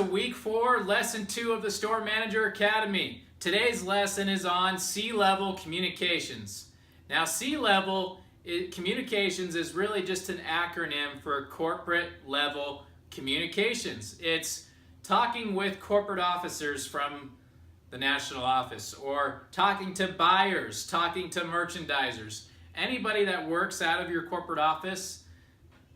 to week 4, lesson 2 of the Store Manager Academy. Today's lesson is on C-level communications. Now, C-level communications is really just an acronym for corporate level communications. It's talking with corporate officers from the national office, or talking to buyers, talking to merchandisers. Anybody that works out of your corporate office,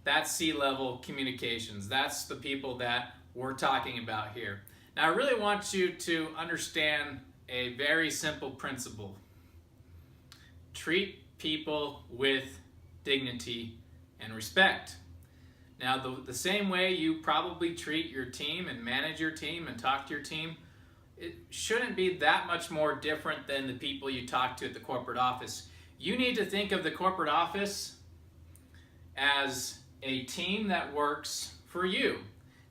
that's C-level communications. That's the people that we're talking about here. Now, I really want you to understand a very simple principle. Treat people with dignity and respect. Now, the same way you probably treat your team and manage your team and talk to your team, it shouldn't be that much more different than the people you talk to at the corporate office. You need to think of the corporate office as a team that works for you,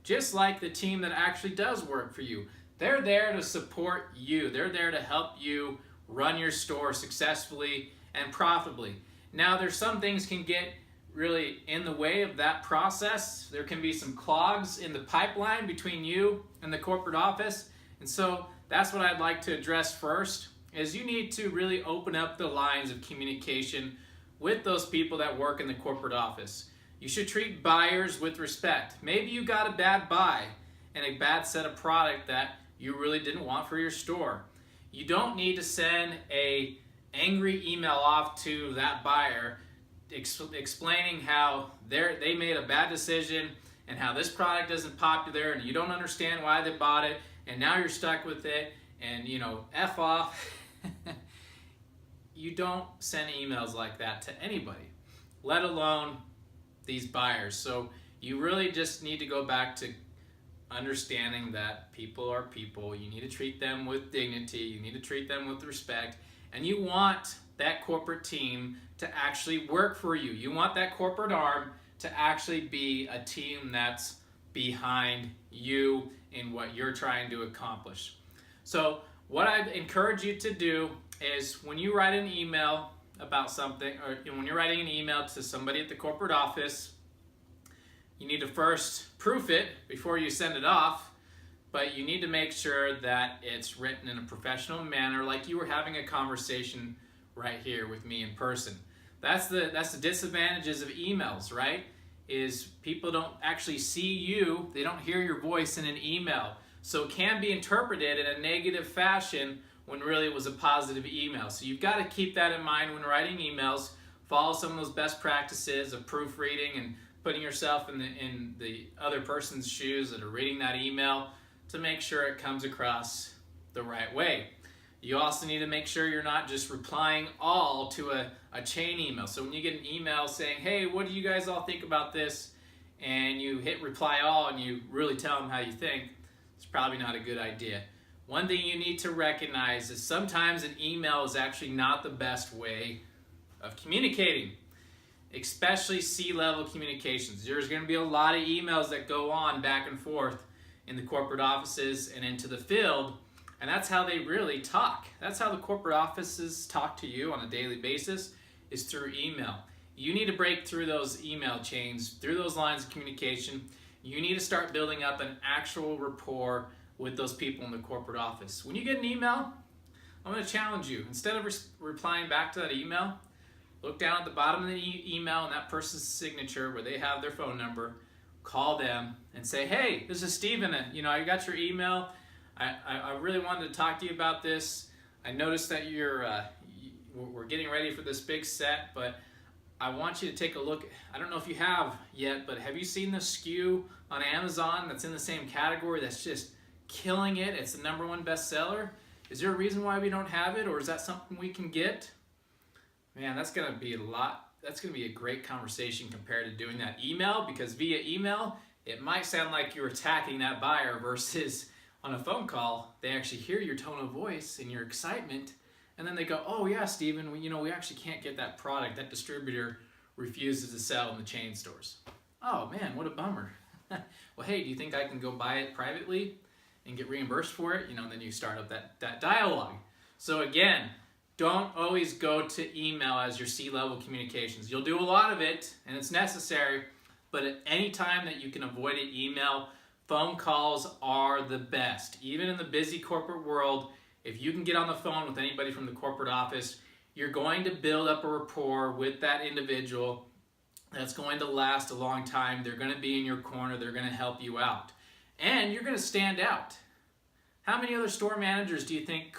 just like the team that actually does work for you. They're there to support you. They're there to help you run your store successfully and profitably. Now, there's some things can get really in the way of that process. There can be some clogs in the pipeline between you and the corporate office. And so that's what I'd like to address first, is you need to really open up the lines of communication with those people that work in the corporate office. You should treat buyers with respect. Maybe you got a bad buy and a bad set of product that you really didn't want for your store. You don't need to send an angry email off to that buyer explaining how they made a bad decision and how this product isn't popular and you don't understand why they bought it and now you're stuck with it and, F off. You don't send emails like that to anybody, let alone these buyers. So you really just need to go back to understanding that people are people. You need to treat them with dignity. You need to treat them with respect. And you want that corporate team to actually work for you. You want that corporate arm to actually be a team that's behind you in what you're trying to accomplish. So what I'd encourage you to do is when you write an email about something, or when you're writing an email to somebody at the corporate office, you need to first proof it before you send it off, but you need to make sure that it's written in a professional manner, like you were having a conversation right here with me in person. That's the disadvantages of emails, right? Is people don't actually see you, they don't hear your voice in an email. So it can be interpreted in a negative fashion when really it was a positive email. So you've got to keep that in mind when writing emails. Follow some of those best practices of proofreading and putting yourself in the other person's shoes that are reading that email to make sure it comes across the right way. You also need to make sure you're not just replying all to a chain email. So when you get an email saying, hey, what do you guys all think about this? And you hit reply all and you really tell them how you think, it's probably not a good idea. One thing you need to recognize is sometimes an email is actually not the best way of communicating, especially C-level communications. There's going to be a lot of emails that go on back and forth in the corporate offices and into the field, and that's how they really talk. That's how the corporate offices talk to you on a daily basis, is through email. You need to break through those email chains, through those lines of communication. You need to start building up an actual rapport with those people in the corporate office. When you get an email, I'm going to challenge you. Instead of replying back to that email, look down at the bottom of the email and that person's signature where they have their phone number. Call them and say, hey, this is Steven. I got your email. I really wanted to talk to you about this. I noticed that we're getting ready for this big set, but I want you to take a look. I don't know if you have yet, but have you seen the SKU on Amazon that's in the same category that's just killing it? It's the #1 bestseller. Is there a reason why we don't have it, or is that something we can get? Man, that's going to be a great conversation compared to doing that email, because via email, it might sound like you're attacking that buyer versus on a phone call, they actually hear your tone of voice and your excitement, and then they go, oh yeah, Steven, we actually can't get that product. That distributor refuses to sell in the chain stores. Oh man, what a bummer. Well, hey, do you think I can go buy it privately and get reimbursed for it? Then you start up that dialogue. So again, don't always go to email as your C-level communications. You'll do a lot of it, and it's necessary, but at any time that you can avoid an email, phone calls are the best. Even in the busy corporate world, if you can get on the phone with anybody from the corporate office, you're going to build up a rapport with that individual that's going to last a long time. They're going to be in your corner. They're going to help you out. And you're going to stand out. How many other store managers do you think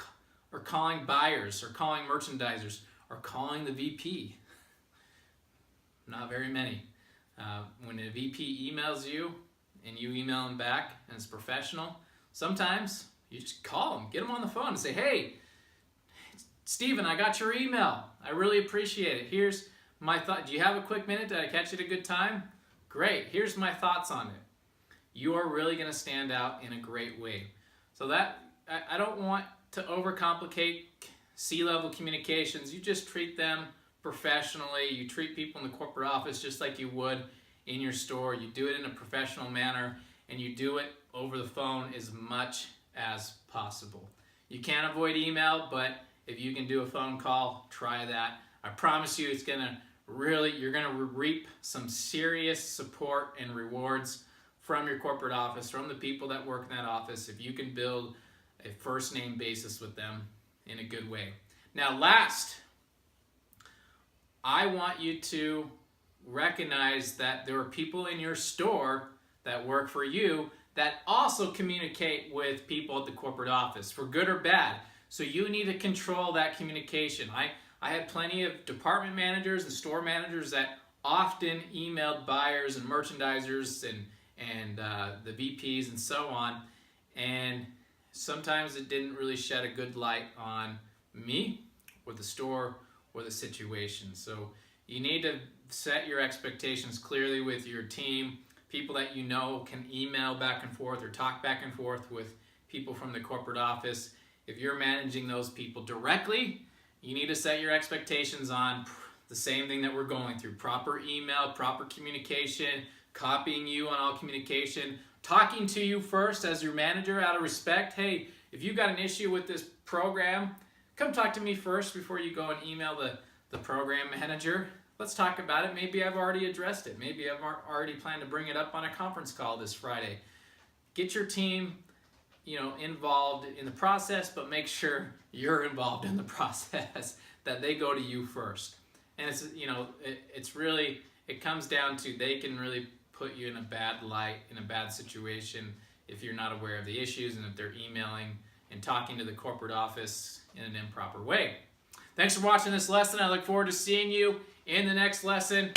are calling buyers or calling merchandisers or calling the VP? Not very many. When a VP emails you and you email them back and it's professional, sometimes you just call them, get them on the phone and say, hey, Steven, I got your email. I really appreciate it. Here's my thought. Do you have a quick minute? Did I catch you at a good time? Great. Here's my thoughts on it. You are really going to stand out in a great way. So that, I don't want to overcomplicate C-level communications. You just treat them professionally. You treat people in the corporate office just like you would in your store. You do it in a professional manner, and you do it over the phone as much as possible. You can't avoid email, but if you can do a phone call, try that. I promise you, it's gonna really, you're gonna reap some serious support and rewards from your corporate office, from the people that work in that office, if you can build a first name basis with them in a good way. Now last, I want you to recognize that there are people in your store that work for you that also communicate with people at the corporate office, for good or bad. So you need to control that communication. I had plenty of department managers and store managers that often emailed buyers and merchandisers and the VPs and so on, and sometimes it didn't really shed a good light on me or the store or the situation. So you need to set your expectations clearly with your team. People that you know can email back and forth or talk back and forth with people from the corporate office. If you're managing those people directly, you need to set your expectations on the same thing that we're going through. Proper email, proper communication, copying you on all communication, talking to you first as your manager out of respect. Hey, if you've got an issue with this program, come talk to me first before you go and email the program manager. Let's talk about it. Maybe I've already addressed it. Maybe I've already planned to bring it up on a conference call this Friday. Get your team, involved in the process, but make sure you're involved in the process, that they go to you first. And it's really, it comes down to, they can really put you in a bad light, in a bad situation, if you're not aware of the issues and if they're emailing and talking to the corporate office in an improper way. Thanks for watching this lesson. I look forward to seeing you in the next lesson.